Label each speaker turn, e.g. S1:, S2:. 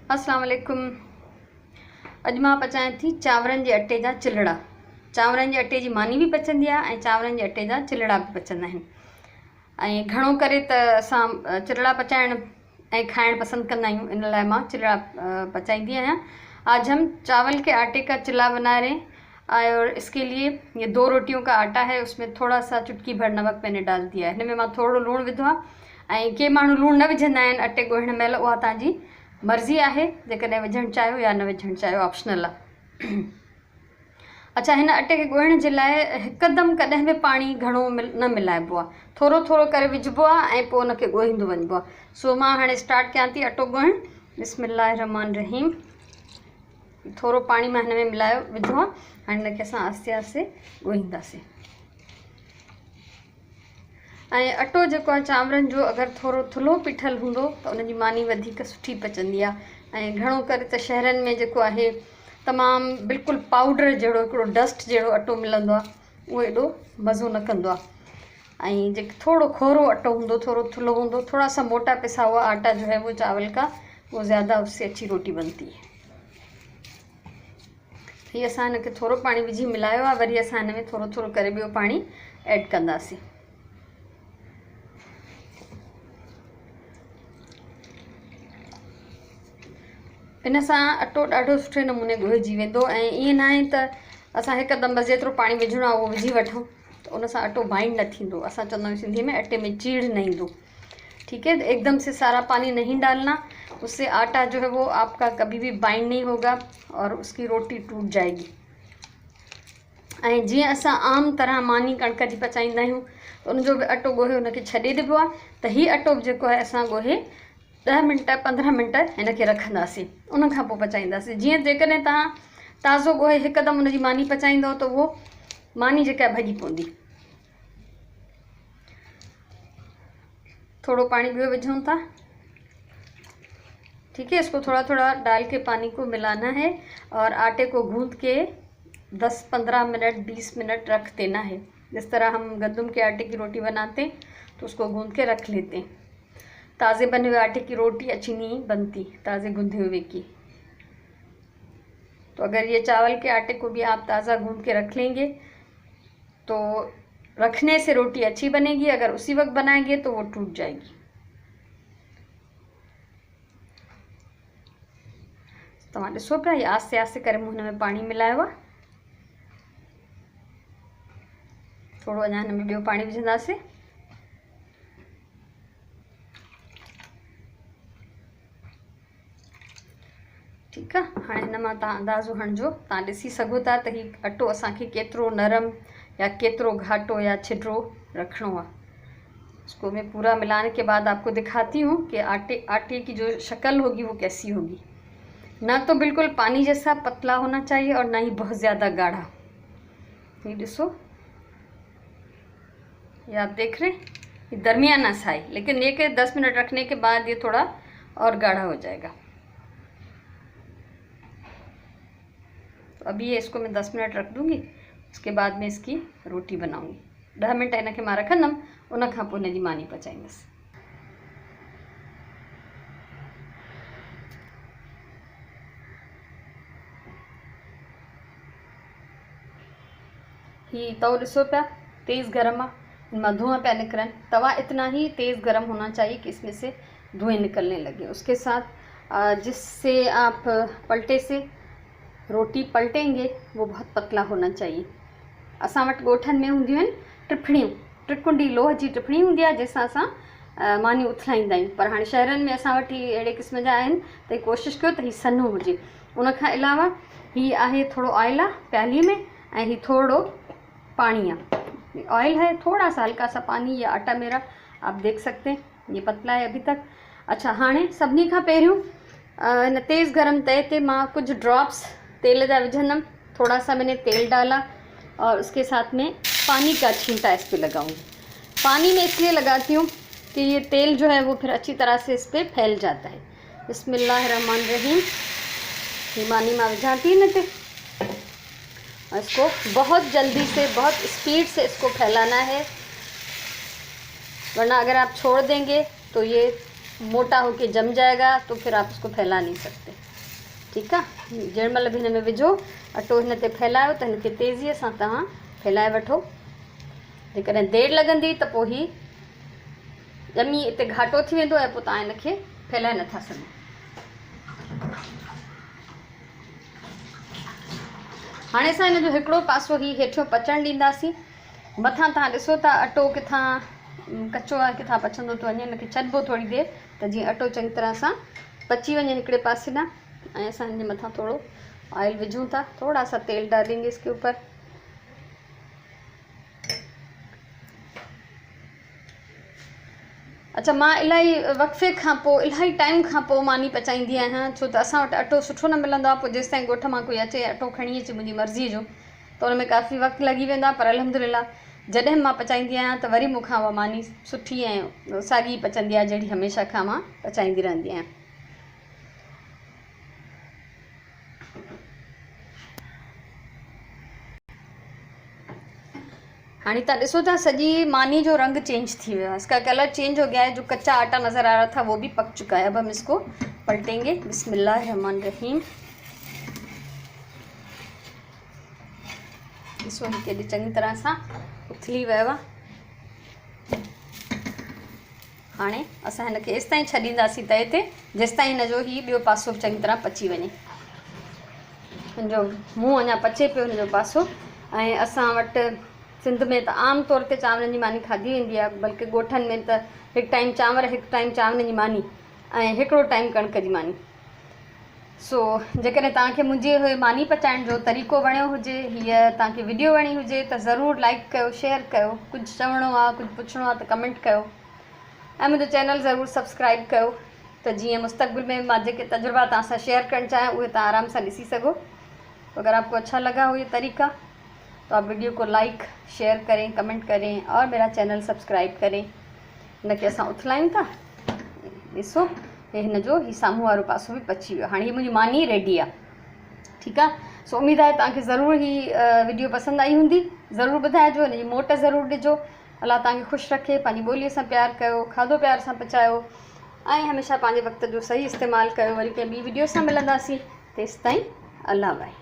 S1: अस्सलाम वालेकुम। अॼु मां पचायां थी चांवरनि जे अटे जा चिलड़ा। चांवरनि जे अटे जी मानी भी पचंदी आहे ऐं चांवरनि जे अटे जा चिलड़ा भी पचंदा आहिनि। ऐं घणो करे त असां चिलड़ा पचाइण ऐं खाइण पसंद कंदा आहियूं, इन लाइ मां चिलड़ा पचाईंदी आहियां। आज हम चावल के आटे का चिल्ला बना रहे हैं और इसके लिए ये 2 रोटियों का आटा है, उसमें थोड़ा सा चुटकी भर नमक मैंने डाल दिया है। हिन में मां थोड़ो लूण विधो आहे ऐं के माण्हू लूण न विझंदा आहिनि अटे ॻोहिण महिल, उहा तव्हांजी मर्ज़ी आहे, जेकॾहिं विझणु चाहियो या न विझणु चाहियो, ऑप्शनल आहे। अच्छा, हिन अटे खे ॻोहिण जे लाइ हिकदमि कॾहिं बि पाणी घणो न मिलाइबो आहे, थोरो थोरो करे विझिबो आहे ऐं पोइ उनखे ॻोहींदो वञिबो आहे। सो मां हाणे स्टार्ट कयां थी अटो ॻोहिण। बिस्मिल्लाह रहमान रहीम। थोरो पाणी मां हिन में मिलायो विधो आहे। हाणे हिनखे असां आहिस्ते आहिस्ते ॻोहींदासीं। ऐं अटो जेको आहे चांवरनि जो अगरि थोरो थुल्हो पिठल हूंदो त उनजी मानी वधीक सुठी पचंदी आहे। ऐं घणो करे त शहरनि में जेको आहे तमामु बिल्कुलु पाउडर जहिड़ो हिकिड़ो डस्ट जहिड़ो अटो मिलंदो आहे, उहो एॾो मज़ो न कंदो आहे। ऐं जेको थोरो खोरो अटो हूंदो, थोरो थुल्हो हूंदो, थोड़ा सा मोटा पिसा हुआ आटा जो है वो चावल का, वो ज़्यादा उससे अच्छी रोटी बनती है। हीअ असां हिनखे थोरो पाणी विझी मिलायो आहे, वरी असां हिन में थोरो थोरो करे ॿियो पाणी ऐड कंदासीं। इन सां अटो ॾाढो सुठे नमूने ॻोहिजी वेंदो ऐं ईअं न आहे त असां हिकदमि बसि जेतिरो पाणी विझणो आहे उहो विझी वठूं त उन सां अटो बाइंड न थींदो। असां चवंदा आहियूं सिंधी में अटे में चीड़ न ईंदो। ठीक है, एकदम से सारा पानी नहीं डालना, उससे आटा जो है वो आपका कभी भी बाइंड नहीं होगा और उसकी रोटी टूट जाएगी। ऐं जीअं असां आम तरह मानी कणिक जी पचाईंदा आहियूं त उनजो बि अटो ॻोहे उनखे छॾे ॾिबो आहे, त हीअ अटो जेको आहे असां ॻोहे 10 मिंट 15 मिंट हिनखे रखंदासीं, उनखां पोइ पचाईंदासीं। जीअं जेकॾहिं तव्हां ताज़ो ॻोहे हिकदमि उनजी मानी पचाईंदव त उहो मानी जेका आहे भॼी पवंदी। थोड़ा पानी ॿियो विझूं था। ठीक है, इसको थोड़ा थोड़ा डाल के पानी को मिलाना है और आटे को गूंद के 10-15 मिनट 20 मिनट रख देना है। जिस तरह हम गंदम के आटे की रोटी बनाते हैं तो उसको गूंद के रख लेते हैं। ताज़े बने हुए आटे की रोटी अच्छी नहीं बनती, ताज़े गूंदे हुए की। तो अगर ये चावल के आटे को भी आप ताज़ा गूंद के रख लेंगे तो रखने से रोटी अच्छी बनेगी, अगर उसी वक्त बनाएंगे तो वो टूट जाएगी। तव्हां ॾिसो पिया, ये आस्ते आस्ते करे मूं हिन में पाणी मिलायो आहे। थोरो अञा हिन में ॿियो पाणी विझंदासीं। ठीक आहे, हाणे हिन मां तव्हां अंदाज़ो हणिजो, तव्हां ॾिसी सघो था त हीउ अटो असांखे केतिरो नरम या केतिरो घाटो या छिटरो रखणो आहे। इसको मैं पूरा मिलाने के बाद आपको दिखाती हूँ कि आटे की जो शक्ल होगी वो कैसी होगी। ना तो बिल्कुल पानी जैसा पतला होना चाहिए और ना ही बहुत ज़्यादा गाढ़ा। ये देखो, ये आप देख रहे हैं, ये दरमियाना सा है, लेकिन ये कि 10 मिनट रखने के बाद ये थोड़ा और गाढ़ा हो जाएगा। तो अभी ये इसको मैं 10 मिनट रख दूँगी, उसके बाद में इसकी रोटी बनाऊँगी। 10 मिनट इनखे मां रखंदमि, उनखां पोइ इनजी मानी पचाईंदसि। ही तवो ॾिसो पिया, तेज़ गरम आहे, इनमां धुआं पिया निकरनि। तवा इतना ही तेज़ गरम होना चाहिए कि इसमें से धुएँ निकलने लगे। उसके साथ जिससे आप पलटे से रोटी पलटेंगे वो बहुत पतला होना चाहिए। असां वटि ॻोठनि में हूंदियूं आहिनि टिफणियूं, त्रिकुंडी लोह जी टिफणी हूंदी आहे जंहिंसां असां मानी उथलाईंदा आहियूं, पर हाणे शहरनि में असां वटि अहिड़े क़िस्म जा आहिनि त हीअ कोशिशि कयो त हीअ सन्हो हुजे। उनखां अलावा हीअ आहे थोरो ऑयल आहे प्याली में ऐं हीअ थोरो पानी है। ऑयल है, थोड़ा सा हल्का सा पानी, या आटा मेरा आप देख सकते हैं ये पतला है अभी तक। अच्छा, हाणे सभिनी खां पहिरियों इन तेज़ गरम तए ते मां कुछ ड्रॉप्स तेल जा विझंदमि। थोड़ा सा मैंने तेल डाला और उसके साथ में पानी का छींटा इस पर लगाऊंगी। पानी में इसलिए लगाती हूँ कि ये तेल जो है वो फिर अच्छी तरह से इस पर फैल जाता है। बिस्मिल्लाहिर्रहमानिर्रहीम। ये मानी मां विझां थी न ते, इसको बहुत जल्दी से, बहुत स्पीड से इसको फैलाना है, वरना अगर आप छोड़ देंगे तो ये मोटा होके जम जाएगा, तो फिर आप इसको फैला नहीं सकते। ठीकु आहे। जेॾी महिल बि हिन में विझो अटो हिन ते फैलायो त हिन खे तेज़ीअ सां तव्हां फैलाए वठो। जेकॾहिं देरि लॻंदी त पोइ ही ॼमी हिते घाटो थी वेंदो ऐं पोइ तव्हां हिनखे फैलाए नथा सघो। हाणे असां हिन जो हिकिड़ो पासो ही हेठियों पचण ॾींदासीं। मथां तव्हां ॾिसो था अटो किथां कचो आहे किथां पचंदो थो वञे, हिनखे छॾिबो थोरी देरि त जीअं अटो चङी तरह सां पची वञे हिकिड़े पासे ॾांहुं। ऐं असां हिन जे मथां थोरो ऑयल विझूं था, थोड़ा सा तेल डालेंगे इसके ऊपर। अच्छा, मां इलाही वक़्फ़े खां पोइ इलाही टाइम खां पोइ मानी पचाईंदी आहियां, छो त असां वटि अटो सुठो न मिलंदो आहे। पोइ जेसि ताईं ॻोठ मां कोई अचे अटो खणी अचे मुंहिंजी मर्ज़ीअ जो, त हुन में काफ़ी वक़्तु लॻी वेंदो आहे। पर अल्हम्दुलिल्लाह जॾहिं मां पचाईंदी आहियां त वरी मूंखां उहा मानी सुठी ऐं साॻी पचंदी आहे जहिड़ी हमेशह खां मां पचाईंदी रहंदी आहियां। हाणे तव्हां ॾिसो था सॼी मानी जो रंग चेंज थी वियो है, इसका कलर चेंज हो गया है। जो कच्चा आटा नज़र आ रहा था वो भी पक चुका है। अब हम इसको पलटेंगे। बिस्मिल्लाहिर्रहमानिर्रहीम। ॾिसो ही केॾी चङी तरह सां उथली वियो आहे। हाणे असां हिनखे एसि ताईं छॾींदासीं तए ते जेसि ताईं हिन जो ही ॿियो पासो चङी तरह पची वञे। हिन जो मुंहुं अञा पचे पियो हिन जो पासो। ऐं असां वटि सिंध में त आम तौर ते चांवरनि जी मानी खाधी वेंदी आहे, बल्कि ॻोठनि में त हिकु टाइम चांवर हिकु टाइम चांवरनि जी मानी ऐं हिकिड़ो टाइम कणिक जी मानी। सो जेकॾहिं तव्हांखे मुंहिंजे मानी पचाइण जो तरीक़ो वणियो हुजे, हीअ तव्हांखे वीडियो वणी हुजे त ज़रूरु लाइक कयो, शेयर कयो। कुझु चवणो आहे, कुझु पुछिणो आहे त कमेंट कयो ऐं मुंहिंजो चैनल ज़रूरु सब्सक्राइब कयो त जीअं मुस्तक़बिल में मां जेके तजुर्बा तव्हां सां शेयर करणु चाहियां उहे तव्हां आराम सां ॾिसी सघो। अगर आपको अच्छा लगा हो ये तरीका तो आप वीडियो को लाइक शेयर करें, कमेंट करें और मेरा चैनल सब्सक्राइब करें। इनके असां उथलायूं था। ॾिसो हिन जो ही साम्हूं वारो पासो बि पची वियो। हाणे ही मुंहिंजी मानी रेडी आहे। ठीकु आहे। सो उम्मीद आहे तव्हांखे ज़रूरु ही वीडियो पसंदि आई हूंदी। ज़रूरु ॿुधाइजो, हिनजी मोट ज़रूरु ॾिजो। अलाह तव्हांखे ख़ुशि रखे, पंहिंजी ॿोलीअ सां प्यारु कयो, खाधो प्यार सां पचायो ऐं हमेशह पंहिंजे वक़्त जो सही इस्तेमालु कयो। वरी कंहिं ॿी वीडियो सां मिलंदासीं। तेसि ताईं अल्लाह भाई।